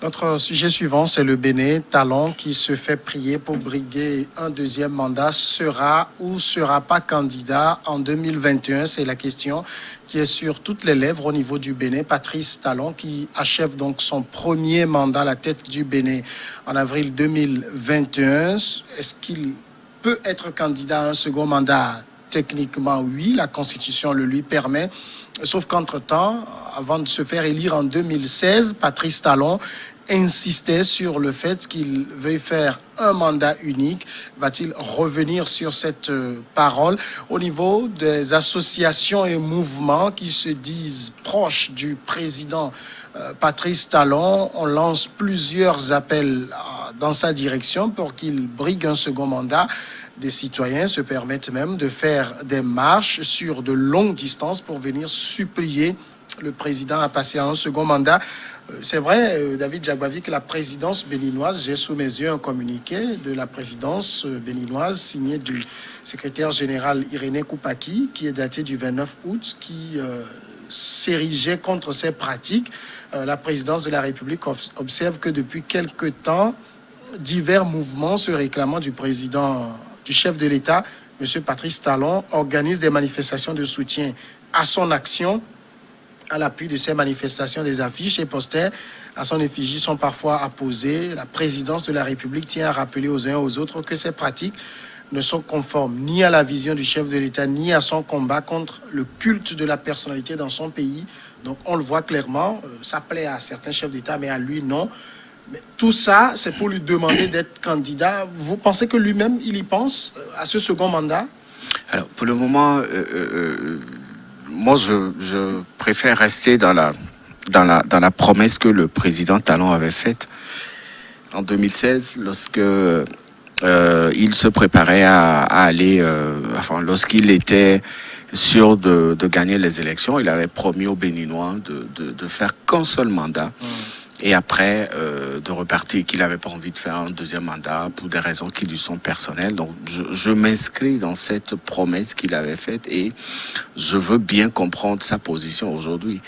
Notre sujet suivant, c'est le Bénin. Talon qui se fait prier pour briguer un deuxième mandat sera ou sera pas candidat en 2021. C'est la question qui est sur toutes les lèvres au niveau du Bénin. Patrice Talon qui achève donc son premier mandat à la tête du Bénin en avril 2021. Est-ce qu'il peut être candidat à un second mandat? Techniquement, oui, la Constitution le lui permet. Sauf qu'entre-temps, avant de se faire élire en 2016, Patrice Talon insistait sur le fait qu'il veuille faire un mandat unique. Va-t-il revenir sur cette parole au niveau des associations et mouvements qui se disent proches du président Patrice Talon? On lance plusieurs appels dans sa direction pour qu'il brigue un second mandat. Des citoyens se permettent même de faire des marches sur de longues distances pour venir supplier le président à passer à un second mandat. C'est vrai, David Jagbavi, que la présidence béninoise, j'ai sous mes yeux un communiqué de la présidence béninoise signé du secrétaire général Irénée Koupaki, qui est daté du 29 août, qui s'érigeait contre ces pratiques. La présidence de la République observe que depuis quelque temps, divers mouvements se réclamant du président, du chef de l'État, M. Patrice Talon, organisent des manifestations de soutien à son action. À l'appui de ces manifestations, des affiches et posters à son effigie sont parfois apposés. La présidence de la République tient à rappeler aux uns et aux autres que ces pratiques ne sont conformes ni à la vision du chef de l'État, ni à son combat contre le culte de la personnalité dans son pays. Donc on le voit clairement, ça plaît à certains chefs d'État, mais à lui non. Mais tout ça, c'est pour lui demander d'être candidat. Vous pensez que lui-même, il y pense à ce second mandat? Alors, pour le moment, moi, je préfère rester dans la promesse que le président Talon avait faite en 2016, lorsque il se préparait à aller, lorsqu'il était sûr de gagner les élections, il avait promis aux Béninois de faire qu'un seul mandat. Et après, de repartir, qu'il n'avait pas envie de faire un deuxième mandat pour des raisons qui lui sont personnelles. Donc, je m'inscris dans cette promesse qu'il avait faite et je veux bien comprendre sa position aujourd'hui.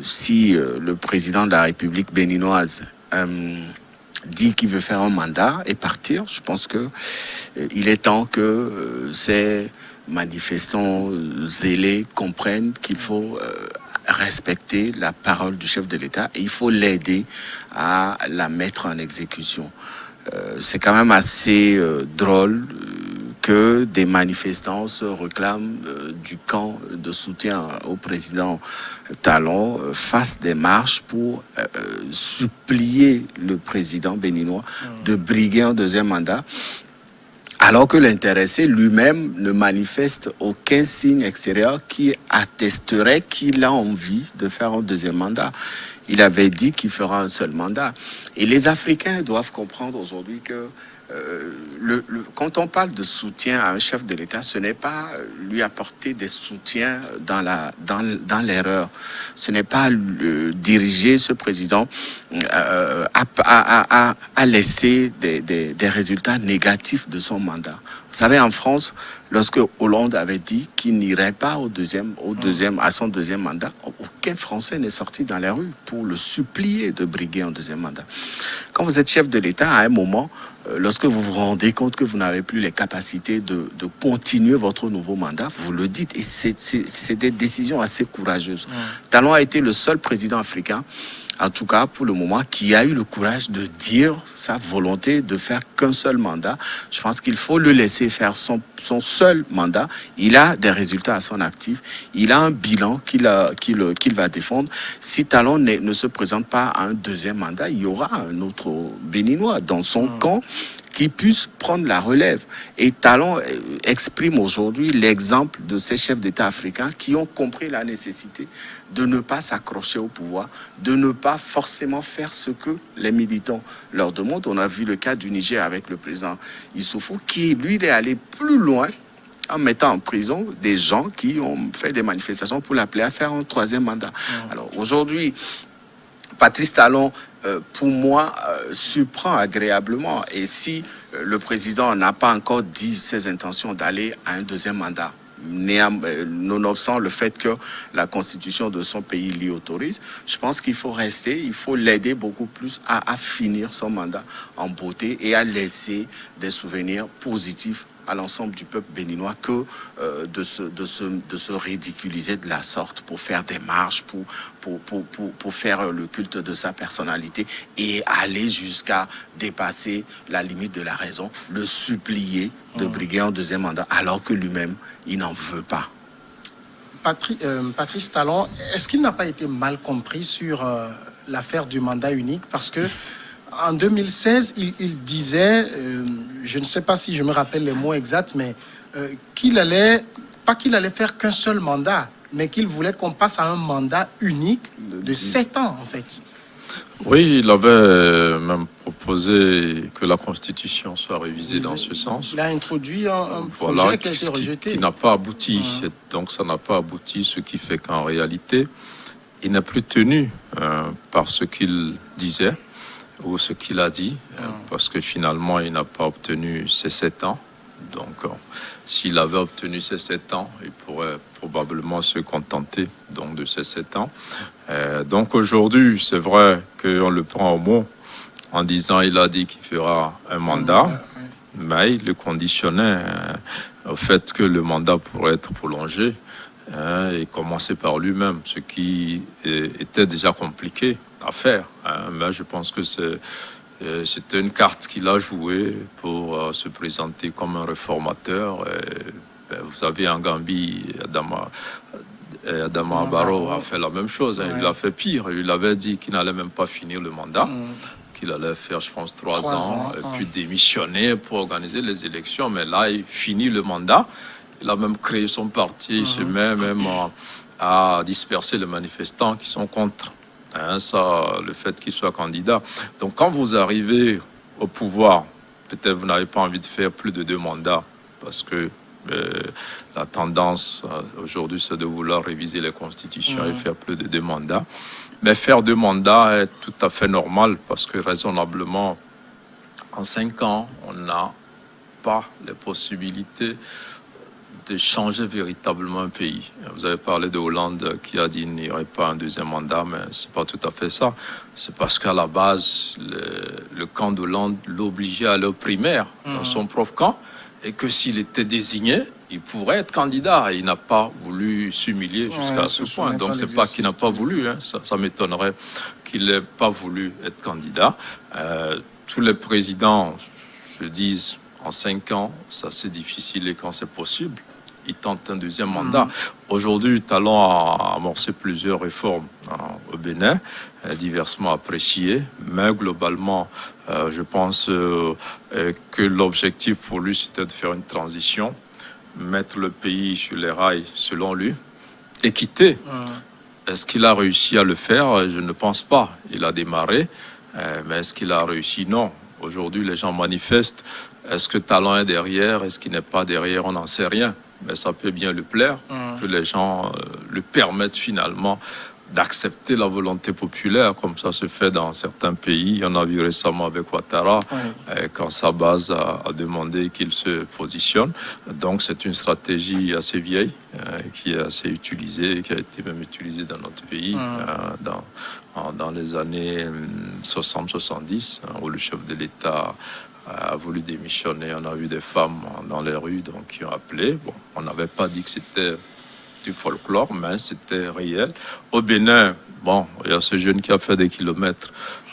Si le président de la République béninoise dit qu'il veut faire un mandat et partir, je pense que il est temps que ces manifestants zélés comprennent qu'il faut respecter la parole du chef de l'État et il faut l'aider à la mettre en exécution. C'est quand même assez drôle que des manifestants se réclament du camp de soutien au président Talon, fassent des marches pour supplier le président béninois de briguer un deuxième mandat, alors que l'intéressé lui-même ne manifeste aucun signe extérieur qui attesterait qu'il a envie de faire un deuxième mandat. Il avait dit qu'il fera un seul mandat. Et les Africains doivent comprendre aujourd'hui que quand on parle de soutien à un chef de l'État, ce n'est pas lui apporter des soutiens dans l'erreur. Ce n'est pas diriger ce président à laisser des résultats négatifs de son mandat. Vous savez, en France, lorsque Hollande avait dit qu'il n'irait pas à son deuxième mandat, aucun Français n'est sorti dans les rues pour le supplier de briguer un deuxième mandat. Quand vous êtes chef de l'État, à un moment, lorsque vous vous rendez compte que vous n'avez plus les capacités de continuer votre nouveau mandat, vous le dites. Et c'est des décisions assez courageuses. Talon a été le seul président africain, en tout cas pour le moment, qui a eu le courage de dire sa volonté de faire qu'un seul mandat. Je pense qu'il faut le laisser faire son seul mandat. Il a des résultats à son actif. Il a un bilan qu'il va défendre. Si Talon ne se présente pas à un deuxième mandat, il y aura un autre Béninois dans son camp qui puisse prendre la relève. Et Talon exprime aujourd'hui l'exemple de ces chefs d'État africains qui ont compris la nécessité de ne pas s'accrocher au pouvoir, de ne pas forcément faire ce que les militants leur demandent. On a vu le cas du Niger avec le président Issoufou, qui, lui, est allé plus loin en mettant en prison des gens qui ont fait des manifestations pour l'appeler à faire un troisième mandat. Alors aujourd'hui, Patrice Talon, pour moi, surprend agréablement. Et si le président n'a pas encore dit ses intentions d'aller à un deuxième mandat, nonobstant le fait que la constitution de son pays l'y autorise, je pense qu'il faut rester, il faut l'aider beaucoup plus à finir son mandat en beauté et à laisser des souvenirs positifs à l'ensemble du peuple béninois que de se ridiculiser de la sorte pour faire des marches, pour faire le culte de sa personnalité et aller jusqu'à dépasser la limite de la raison, le supplier de briguer un deuxième mandat alors que lui-même, il n'en veut pas. Patrice Talon, est-ce qu'il n'a pas été mal compris sur l'affaire du mandat unique? Parce que en 2016, il disait, je ne sais pas si je me rappelle les mots exacts, mais qu'il allait faire qu'un seul mandat, mais qu'il voulait qu'on passe à un mandat unique de 7 ans, en fait. Oui, il avait même proposé que la Constitution soit révisée dans ce sens. Il a introduit un projet qui a été rejeté. Qui n'a pas abouti. Donc ça n'a pas abouti, ce qui fait qu'en réalité, il n'a plus tenu par ce qu'il disait ou ce qu'il a dit, parce que finalement, il n'a pas obtenu ses 7 ans. Donc, s'il avait obtenu ces 7 ans, il pourrait probablement se contenter donc, de ces 7 ans. Donc, aujourd'hui, c'est vrai qu'on le prend au mot en disant il a dit qu'il fera un mandat, mais il le conditionnait au fait que le mandat pourrait être prolongé et commencer par lui-même, ce qui était déjà compliqué à faire. Mais je pense que c'était une carte qu'il a jouée pour se présenter comme un réformateur. Vous savez, en Gambie, Adama Barrow a fait la même chose. Il a fait pire. Il avait dit qu'il n'allait même pas finir le mandat, qu'il allait faire, je pense, 3 ans, et puis démissionner pour organiser les élections. Mais là, il finit le mandat. Il a même créé son parti. Il se met même à disperser les manifestants qui sont contre. Le fait qu'il soit candidat. Donc quand vous arrivez au pouvoir, peut-être vous n'avez pas envie de faire plus de 2 mandats parce que la tendance aujourd'hui c'est de vouloir réviser les constitutions et faire plus de 2 mandats. Mais faire 2 mandats est tout à fait normal parce que raisonnablement en 5 ans on n'a pas les possibilités de changer véritablement un pays. Vous avez parlé de Hollande qui a dit qu'il n'y aurait pas un deuxième mandat, mais c'est pas tout à fait ça. C'est parce qu'à la base, le camp d'Hollande l'obligeait à aller aux primaires dans son propre camp et que s'il était désigné, il pourrait être candidat. Il n'a pas voulu s'humilier jusqu'à ce point. Donc c'est pas qu'il n'a pas voulu. Ça m'étonnerait qu'il n'ait pas voulu être candidat. Tous les présidents se disent en 5 ans, ça c'est difficile et quand c'est possible, il tente un deuxième mandat. Aujourd'hui, Talon a amorcé plusieurs réformes au Bénin, diversement appréciées, mais globalement, je pense que l'objectif pour lui, c'était de faire une transition, mettre le pays sur les rails selon lui, équité. Est-ce qu'il a réussi à le faire? Je ne pense pas. Il a démarré, mais est-ce qu'il a réussi? Non. Aujourd'hui, les gens manifestent. Est-ce que Talon est derrière? Est-ce qu'il n'est pas derrière? On n'en sait rien. Mais ça peut bien lui plaire que les gens lui permettent finalement d'accepter la volonté populaire, comme ça se fait dans certains pays. On a vu récemment avec Ouattara, quand sa base a demandé qu'il se positionne. Donc c'est une stratégie assez vieille, qui est assez utilisée, qui a été même utilisée dans notre pays, dans les années 60-70, où le chef de l'État a voulu démissionner. On a vu des femmes dans les rues donc, qui ont appelé. Bon, on n'avait pas dit que c'était du folklore, mais c'était réel. Au Bénin, bon, il y a ce jeune qui a fait des kilomètres.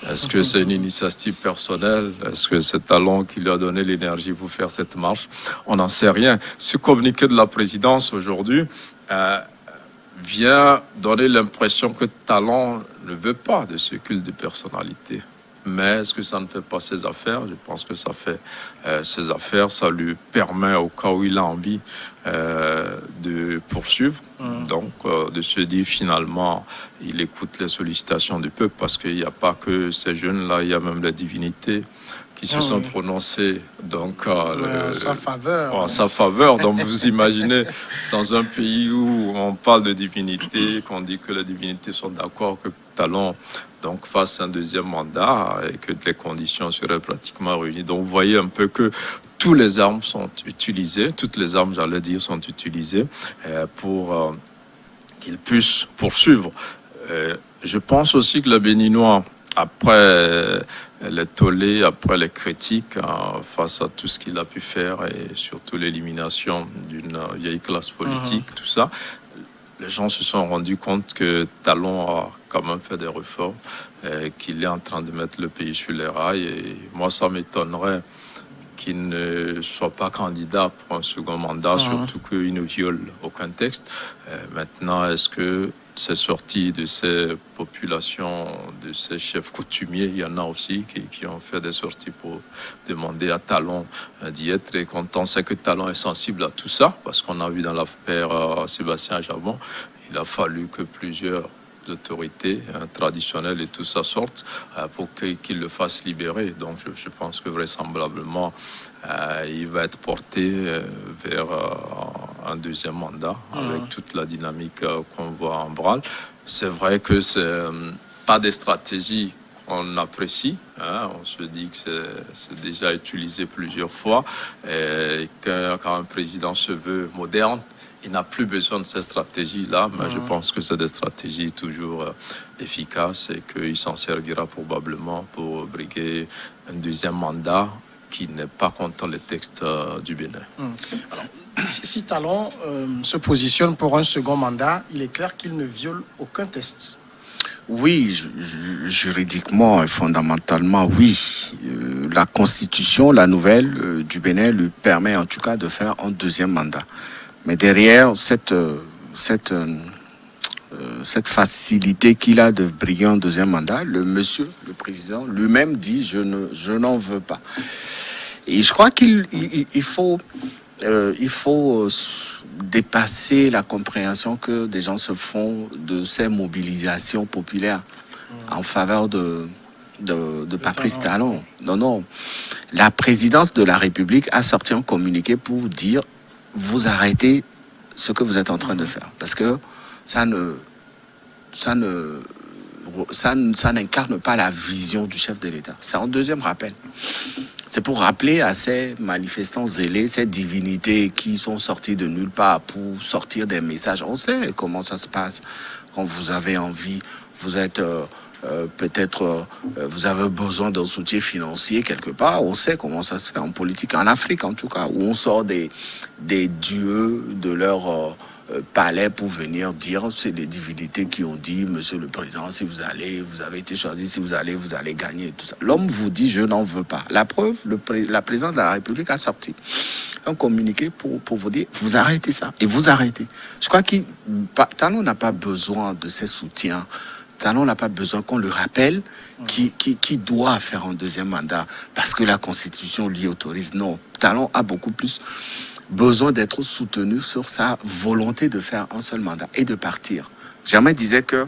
Est-ce que c'est une initiative personnelle? Est-ce que c'est Talon qui lui a donné l'énergie pour faire cette marche? On n'en sait rien. Ce communiqué de la présidence aujourd'hui vient donner l'impression que Talon ne veut pas de ce culte de personnalité. Mais est-ce que ça ne fait pas ses affaires? Je pense que ça fait ses affaires. Ça lui permet, au cas où il a envie, de poursuivre. Donc, de se dire finalement, il écoute les sollicitations du peuple parce qu'il n'y a pas que ces jeunes-là, il y a même les divinités qui se sont prononcées donc, en sa faveur. En sa faveur. Donc, vous imaginez, dans un pays où on parle de divinité, qu'on dit que les divinités sont d'accord que Talon donc fasse un deuxième mandat et que les conditions seraient pratiquement réunies. Donc vous voyez un peu que toutes les armes sont utilisées, sont utilisées pour qu'ils puissent poursuivre. Je pense aussi que le Béninois, après les tollés, après les critiques face à tout ce qu'il a pu faire et surtout l'élimination d'une vieille classe politique, tout ça, les gens se sont rendus compte que Talon a quand même fait des réformes, qu'il est en train de mettre le pays sur les rails. Et moi, ça m'étonnerait qu'il ne soit pas candidat pour un second mandat, surtout qu'il ne viole aucun texte. Maintenant, est-ce que c'est sorti de ces populations, de ces chefs coutumiers, il y en a aussi qui ont fait des sorties pour demander à Talon d'y être. Et quand on sait que Talon est sensible à tout ça, parce qu'on a vu dans l'affaire Sébastien Javon, il a fallu que plusieurs autorités traditionnelles et tout ça sortent pour qu'il le fasse libérer. Donc je pense que vraisemblablement il va être porté vers un deuxième mandat avec toute la dynamique qu'on voit en branle. C'est vrai que c'est pas des stratégies qu'on apprécie. On se dit que c'est déjà utilisé plusieurs fois et que quand un président se veut moderne, il n'a plus besoin de ces stratégies-là, mais je pense que c'est des stratégies toujours efficaces et qu'il s'en servira probablement pour briguer un deuxième mandat qui n'est pas contre les textes du Bénin. Alors, si Talon se positionne pour un second mandat, il est clair qu'il ne viole aucun texte. Oui, juridiquement et fondamentalement, oui. La constitution, la nouvelle du Bénin, lui permet en tout cas de faire un deuxième mandat. Mais derrière cette facilité qu'il a de briguer un deuxième mandat, le président lui-même dit je n'en veux pas. Et je crois qu'il faut dépasser la compréhension que des gens se font de ces mobilisations populaires en faveur de Patrice Talon. Non. La présidence de la République a sorti un communiqué pour dire vous arrêtez ce que vous êtes en train de faire. Parce que ça n'incarne pas la vision du chef de l'État. C'est un deuxième rappel. C'est pour rappeler à ces manifestants zélés, ces divinités qui sont sorties de nulle part pour sortir des messages. On sait comment ça se passe quand vous avez envie, vous êtes... vous avez besoin d'un soutien financier quelque part. On sait comment ça se fait en politique, en Afrique en tout cas, où on sort des dieux de leur palais pour venir dire, c'est les divinités qui ont dit, monsieur le président, si vous allez, vous avez été choisi, si vous allez gagner, tout ça. L'homme vous dit, je n'en veux pas. La preuve, la présidente de la République a sorti un communiqué pour vous dire, vous arrêtez ça, et vous arrêtez. Je crois que Talon n'a pas besoin de ces soutiens. Talon n'a pas besoin qu'on le rappelle qui doit faire un deuxième mandat parce que la Constitution l'y autorise. Non, Talon a beaucoup plus besoin d'être soutenu sur sa volonté de faire un seul mandat et de partir. Germain disait que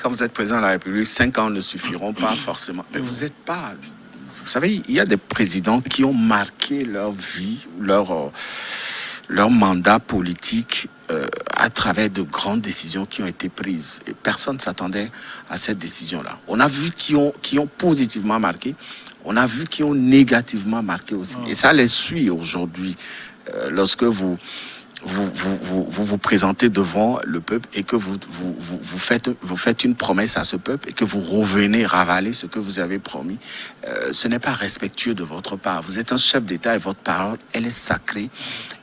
quand vous êtes président de la République, 5 ans ne suffiront pas forcément. Mais vous n'êtes pas... Vous savez, il y a des présidents qui ont marqué leur vie, leur mandat politique à travers de grandes décisions qui ont été prises. Et personne ne s'attendait à cette décision-là. On a vu qui ont positivement marqué, on a vu qui ont négativement marqué aussi. Et ça les suit aujourd'hui. Lorsque vous présentez devant le peuple et que vous faites une promesse à ce peuple et que vous revenez ravaler ce que vous avez promis, ce n'est pas respectueux de votre part. Vous êtes un chef d'État et votre parole, elle est sacrée.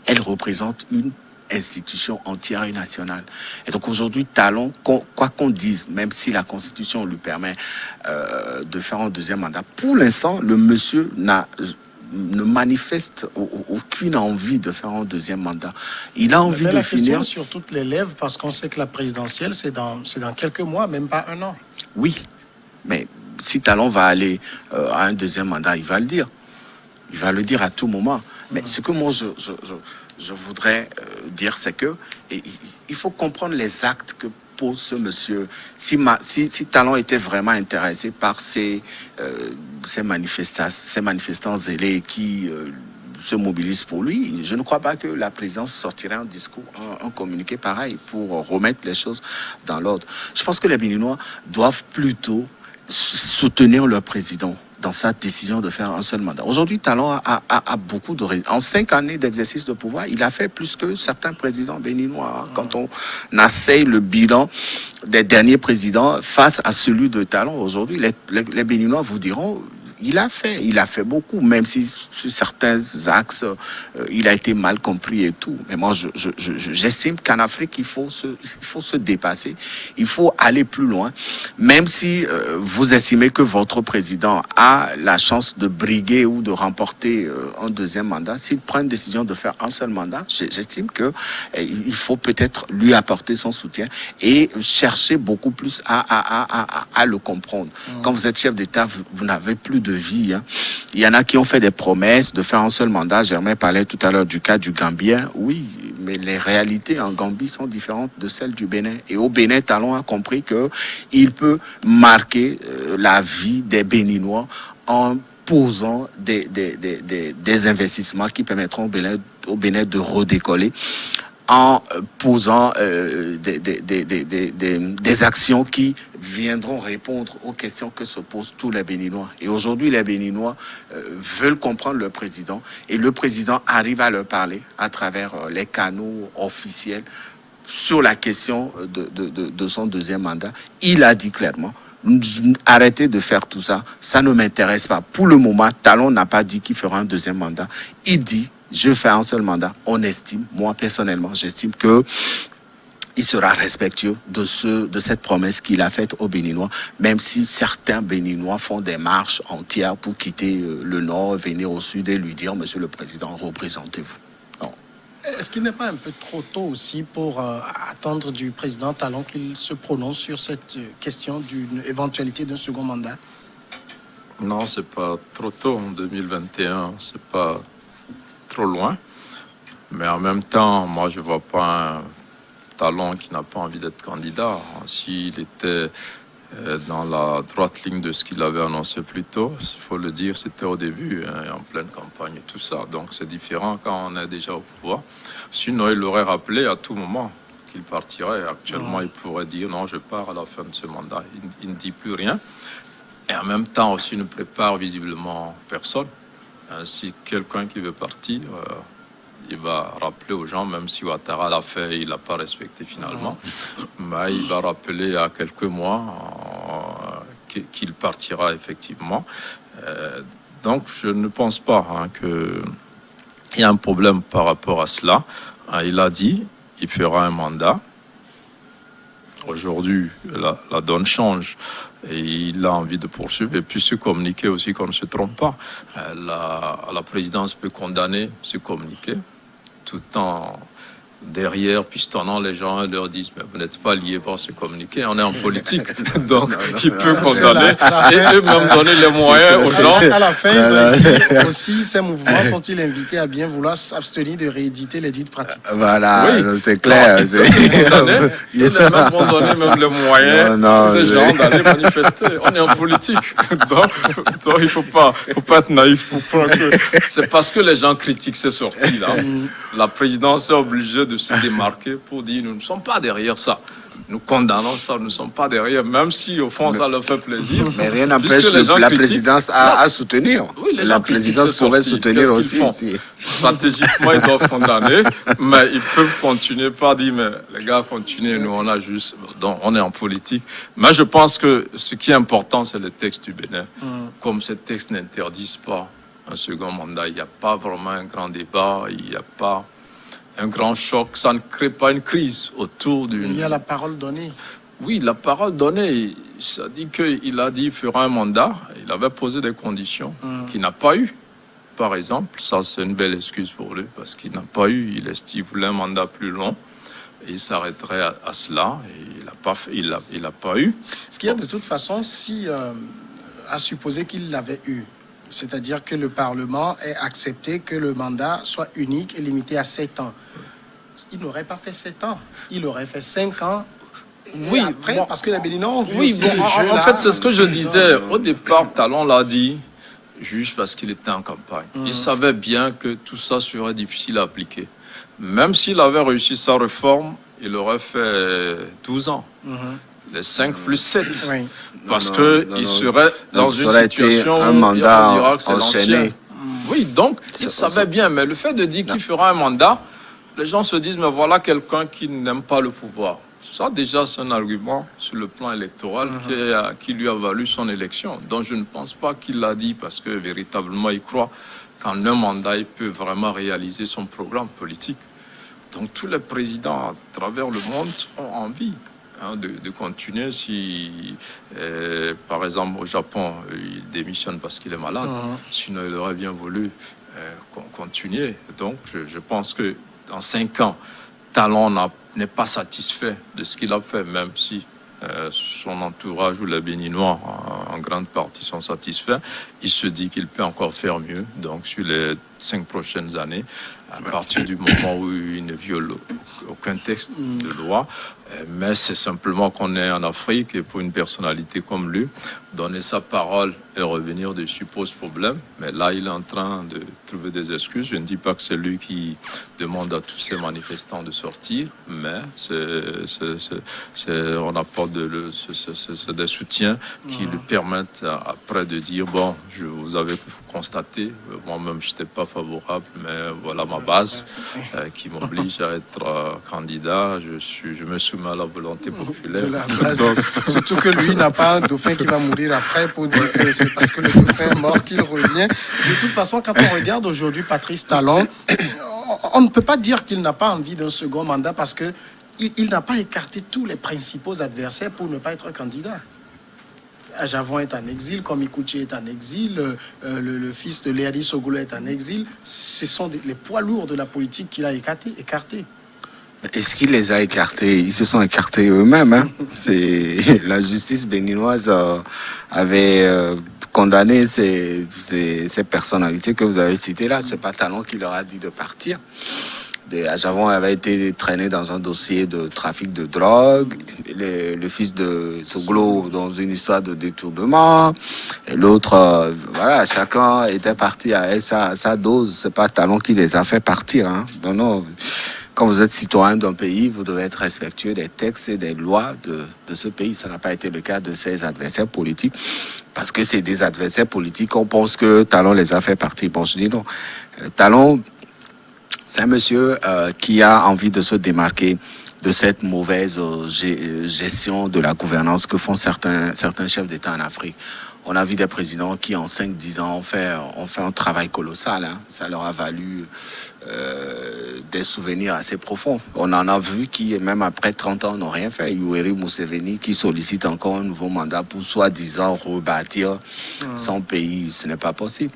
Elle représente une institution entière et nationale. Et donc aujourd'hui, Talon, quoi qu'on dise, même si la Constitution lui permet de faire un deuxième mandat, pour l'instant, le monsieur ne manifeste aucune envie de faire un deuxième mandat. Il a envie de finir... La question sur toutes les lèvres, parce qu'on sait que la présidentielle, c'est dans quelques mois, même pas un an. Oui, mais si Talon va aller à un deuxième mandat, il va le dire. Il va le dire à tout moment. Mais ce que moi, je voudrais dire, c'est que il faut comprendre les actes que pose ce monsieur. Si Talon était vraiment intéressé par ces manifestants zélés qui se mobilisent pour lui, je ne crois pas que la présidence sortirait un discours, un communiqué pareil pour remettre les choses dans l'ordre. Je pense que les Béninois doivent plutôt soutenir leur président dans sa décision de faire un seul mandat. Aujourd'hui, Talon a beaucoup de... En 5 années d'exercice de pouvoir, il a fait plus que certains présidents béninois. Quand on asseye le bilan des derniers présidents face à celui de Talon, aujourd'hui, les Béninois vous diront... Il a fait beaucoup, même si sur certains axes, il a été mal compris et tout. Mais moi, j'estime qu'en Afrique, il faut se dépasser. Il faut aller plus loin. Même si vous estimez que votre président a la chance de briguer ou de remporter un deuxième mandat, s'il prend une décision de faire un seul mandat, j'estime qu'il faut peut-être lui apporter son soutien et chercher beaucoup plus à le comprendre. Quand vous êtes chef d'État, vous n'avez plus de vie. Hein. Il y en a qui ont fait des promesses de faire un seul mandat. Germain parlait tout à l'heure du cas du Gambien. Oui, mais les réalités en Gambie sont différentes de celles du Bénin. Et au Bénin, Talon a compris qu'il peut marquer la vie des Béninois en posant des investissements qui permettront au Bénin de redécoller, en posant des actions qui viendront répondre aux questions que se posent tous les Béninois. Et aujourd'hui, les Béninois veulent comprendre le président, et le président arrive à leur parler à travers les canaux officiels sur la question de son deuxième mandat. Il a dit clairement: arrêtez de faire tout ça, ça ne m'intéresse pas. Pour le moment, Talon n'a pas dit qu'il fera un deuxième mandat. Il dit: je fais un seul mandat. On estime, moi personnellement, j'estime que il sera respectueux de cette promesse qu'il a faite aux Béninois, même si certains Béninois font des marches entières pour quitter le nord, venir au sud et lui dire: Monsieur le Président, représentez-vous. Non. Est-ce qu'il n'est pas un peu trop tôt aussi pour attendre du président Talon qu'il se prononce sur cette question d'une éventualité d'un second mandat? Non, c'est pas trop tôt. En 2021, c'est pas trop loin. Mais en même temps, moi, je vois pas un Talon qui n'a pas envie d'être candidat. S'il était dans la droite ligne de ce qu'il avait annoncé plus tôt, il faut le dire, c'était au début, en pleine campagne et tout ça. Donc c'est différent quand on est déjà au pouvoir. Sinon, il l'aurait rappelé à tout moment qu'il partirait. Actuellement, il pourrait dire: non, je pars à la fin de ce mandat. Il ne dit plus rien. Et en même temps aussi, il ne prépare visiblement personne. Si quelqu'un qui veut partir, il va rappeler aux gens, même si Ouattara l'a fait, il n'a pas respecté finalement, mais il va rappeler à quelques mois qu'il partira effectivement. Donc je ne pense pas qu'il y a un problème par rapport à cela. Il a dit qu'il fera un mandat. Aujourd'hui, la donne change et il a envie de poursuivre et puis se communiquer aussi, qu'on ne se trompe pas. La présidence peut condamner ce communiqué tout en derrière pistonnant les gens et leur disent: mais vous n'êtes pas liés par ce communiqué, on est en politique. Donc il peut condamner et eux-mêmes donner les moyens aux gens. À la fin, ils ont dit aussi, ces mouvements sont-ils invités à bien vouloir s'abstenir de rééditer les dites pratiques? Voilà, oui. C'est clair. Ils vont donner même les moyens à ces gens d'aller manifester. On est en politique. Donc il ne faut pas être naïf pour prendre que c'est parce que les gens critiquent ces sorties-là. La présidence est obligée de se démarquer pour dire: nous ne sommes pas derrière ça. Nous condamnons ça, nous ne sommes pas derrière, même si au fond ça leur fait plaisir. Mais rien n'empêche la présidence à soutenir. Oui, la présidence pourrait soutenir aussi. Stratégiquement, ils doivent condamner, mais ils peuvent continuer par dire: mais les gars, continuez, nous on a juste... Donc on est en politique. Mais je pense que ce qui est important, c'est le texte du Bénin. Comme ces textes n'interdisent pas un second mandat, il n'y a pas vraiment un grand débat, il n'y a pas un grand choc, ça ne crée pas une crise autour d'une... Il y a la parole donnée. Oui, la parole donnée, ça dit qu'il a dit qu'il fera un mandat, il avait posé des conditions qu'il n'a pas eu. Par exemple, ça c'est une belle excuse pour lui, parce qu'il n'a pas eu, il voulait un mandat plus long, et il s'arrêterait à cela, et il n'a pas eu. Ce qu'il y a de toute façon, si à supposer qu'il l'avait eu, c'est-à-dire que le Parlement ait accepté que le mandat soit unique et limité à 7 ans. Il n'aurait pas fait 7 ans, il aurait fait 5 ans. Oui, après, parce que les Béninois ont vu aussi ce jeu-là. En fait, c'est ce que je disais. Au départ, Talon l'a dit juste parce qu'il était en campagne. Il savait bien que tout ça serait difficile à appliquer. Même s'il avait réussi sa réforme, il aurait fait 12 ans. les 5 plus 7. Oui. Parce Non, qu'il serait dans Donc, une ça aurait été situation un où mandat on dira que c'est enchaîné. l'ancien. Oui, donc il savait bien, mais le fait de dire qu'il fera un mandat, les gens se disent, mais voilà quelqu'un qui n'aime pas le pouvoir. Ça, déjà, c'est un argument sur le plan électoral qui lui a valu son élection. Donc, je ne pense pas qu'il l'a dit parce que véritablement, il croit qu'en un mandat, il peut vraiment réaliser son programme politique. Donc, tous les présidents à travers le monde ont envie de continuer. Si, par exemple, au Japon, il démissionne parce qu'il est malade, sinon il aurait bien voulu continuer. Donc, je pense que dans 5 ans, Talon n'est pas satisfait de ce qu'il a fait, même si son entourage ou les Béninois en grande partie sont satisfaits. Il se dit qu'il peut encore faire mieux. Donc, sur les 5 prochaines années, à partir du moment où il ne viole aucun texte de loi, mais c'est simplement qu'on est en Afrique et pour une personnalité comme lui, donner sa parole et revenir dessus pose problème. Mais là, il est en train de trouver des excuses. Je ne dis pas que c'est lui qui demande à tous ces manifestants de sortir, mais on apporte des soutiens qui lui permettent après de dire, bon, vous avez constaté, moi-même, je n'étais pas favorable, mais voilà ma base qui m'oblige à être candidat. Je me soumets à la volonté populaire. De la base. Surtout que lui n'a pas un dauphin qui va mourir après pour dire que c'est parce que le dauphin est mort qu'il revient. De toute façon, quand on regarde aujourd'hui Patrice Talon, on ne peut pas dire qu'il n'a pas envie d'un second mandat parce que il n'a pas écarté tous les principaux adversaires pour ne pas être candidat. Javon est en exil, Komikouché est en exil, le fils de Léadi Sogolo est en exil. Ce sont les poids lourds de la politique qu'il a écartés. Est-ce qu'il les a écartés? Ils se sont écartés eux-mêmes. Hein. La justice béninoise avait condamné ces personnalités que vous avez citées là. C'est pas Talon qui leur a dit de partir. Javon avait été traîné dans un dossier de trafic de drogue, le fils de Soglo dans une histoire de détournement, et l'autre, voilà, chacun était parti à sa dose. C'est pas Talon qui les a fait partir. Hein. Non. Quand vous êtes citoyen d'un pays, vous devez être respectueux des textes et des lois de ce pays. Ça n'a pas été le cas de ses adversaires politiques. Parce que c'est des adversaires politiques, on pense que Talon les a fait partir. Bon, je dis non. Talon, c'est un monsieur qui a envie de se démarquer de cette mauvaise gestion de la gouvernance que font certains chefs d'État en Afrique. On a vu des présidents qui, en 5-10 ans, ont fait un travail colossal. Hein. Ça leur a valu des souvenirs assez profonds. On en a vu qui, même après 30 ans, n'ont rien fait. Yoweri Museveni, qui sollicite encore un nouveau mandat pour soi-disant rebâtir son pays. Ce n'est pas possible.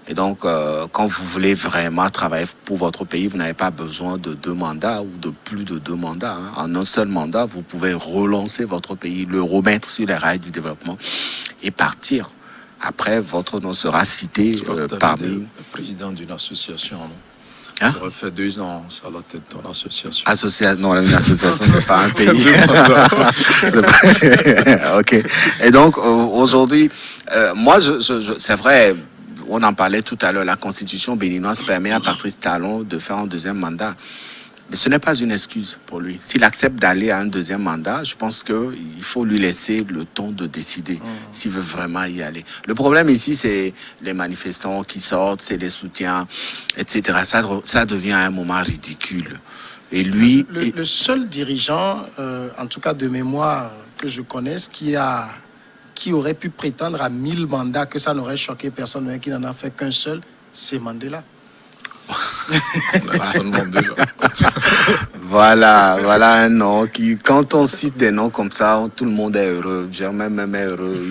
Et donc, quand vous voulez vraiment travailler pour votre pays, vous n'avez pas besoin de 2 mandats ou de plus de 2 mandats. Hein. En un seul mandat, vous pouvez relancer votre pays, le remettre sur les rails du développement et partir. Après, votre nom sera cité parmi... Le président d'une association, non? Hein? J'aurais fait 2 ans à la tête de ton association. Non, une association, c'est pas un pays. Ok. Et donc, aujourd'hui, moi, c'est vrai... On en parlait tout à l'heure, la constitution béninoise permet à Patrice Talon de faire un 2e mandat. Mais ce n'est pas une excuse pour lui. S'il accepte d'aller à un 2e mandat, je pense qu'il faut lui laisser le temps de décider s'il veut vraiment y aller. Le problème ici, c'est les manifestants qui sortent, c'est les soutiens, etc. Ça devient à un moment ridicule. Et lui... Le seul dirigeant, en tout cas de mémoire, que je connaisse, qui aurait pu prétendre à 1000 mandats, que ça n'aurait choqué personne, mais qui n'en a fait qu'un seul, c'est Mandela. Voilà un nom qui, quand on cite des noms comme ça, tout le monde est heureux. Germain même est heureux.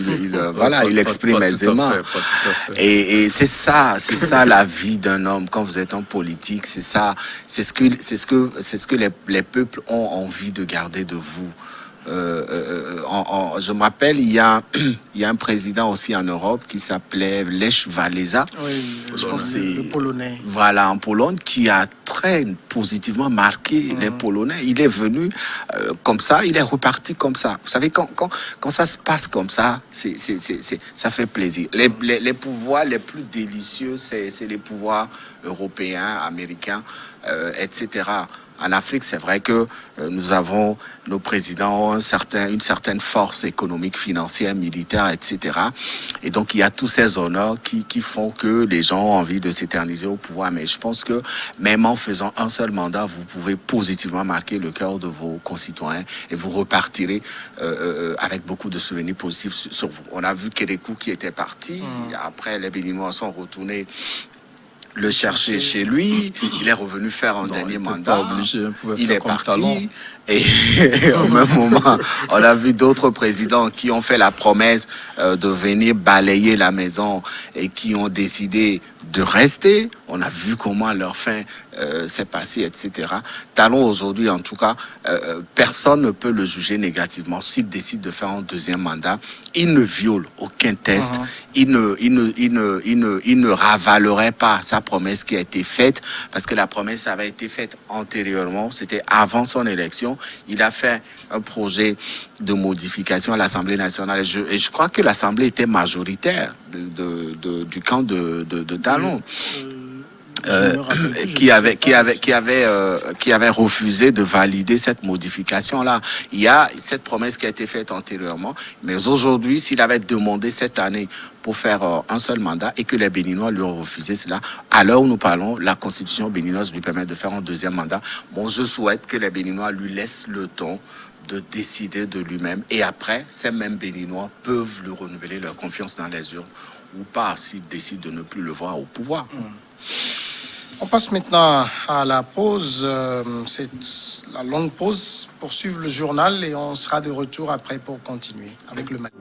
Il exprime aisément. Et c'est ça la vie d'un homme. Quand vous êtes en politique, c'est ça, c'est ce que les peuples ont envie de garder de vous. Je me rappelle, il y a un président aussi en Europe qui s'appelait Lech Walesa. Oui, je pense que c'est le Polonais. Voilà, en Pologne, qui a très positivement marqué les Polonais. Il est venu comme ça, il est reparti comme ça. Vous savez, quand ça se passe comme ça, ça fait plaisir. Les pouvoirs les plus délicieux, c'est les pouvoirs européens, américains, etc. En Afrique, c'est vrai que nous avons, nos présidents ont une certaine force économique, financière, militaire, etc. Et donc, il y a tous ces honneurs qui font que les gens ont envie de s'éterniser au pouvoir. Mais je pense que même en faisant un seul mandat, vous pouvez positivement marquer le cœur de vos concitoyens et vous repartirez avec beaucoup de souvenirs positifs sur vous. On a vu Kérékou qui était parti. Après, les Béninois sont retournés le chercher chez lui. Il est revenu faire un dernier mandat. Il est parti. Et au même moment, on a vu d'autres présidents qui ont fait la promesse de venir balayer la maison et qui ont décidé de rester. On a vu comment leur fin s'est passée, etc. Talon, aujourd'hui, en tout cas, personne ne peut le juger négativement. S'il décide de faire un deuxième mandat, il ne viole aucun test. Il ne ravalerait pas sa promesse qui a été faite, parce que la promesse avait été faite antérieurement. C'était avant son élection. Il a fait un projet de modification à l'Assemblée nationale. Et je crois que l'Assemblée était majoritaire du camp de Talon. Qui avait refusé de valider cette modification-là. Il y a cette promesse qui a été faite antérieurement, mais aujourd'hui, s'il avait demandé cette année pour faire un seul mandat et que les Béninois lui ont refusé cela, à l'heure où nous parlons, la Constitution béninoise lui permet de faire un deuxième mandat. Bon, je souhaite que les Béninois lui laissent le temps de décider de lui-même, et après, ces mêmes Béninois peuvent lui renouveler leur confiance dans les urnes ou pas s'ils décident de ne plus le voir au pouvoir. On passe maintenant à la pause, c'est la longue pause pour suivre le journal, et on sera de retour après pour continuer avec le match.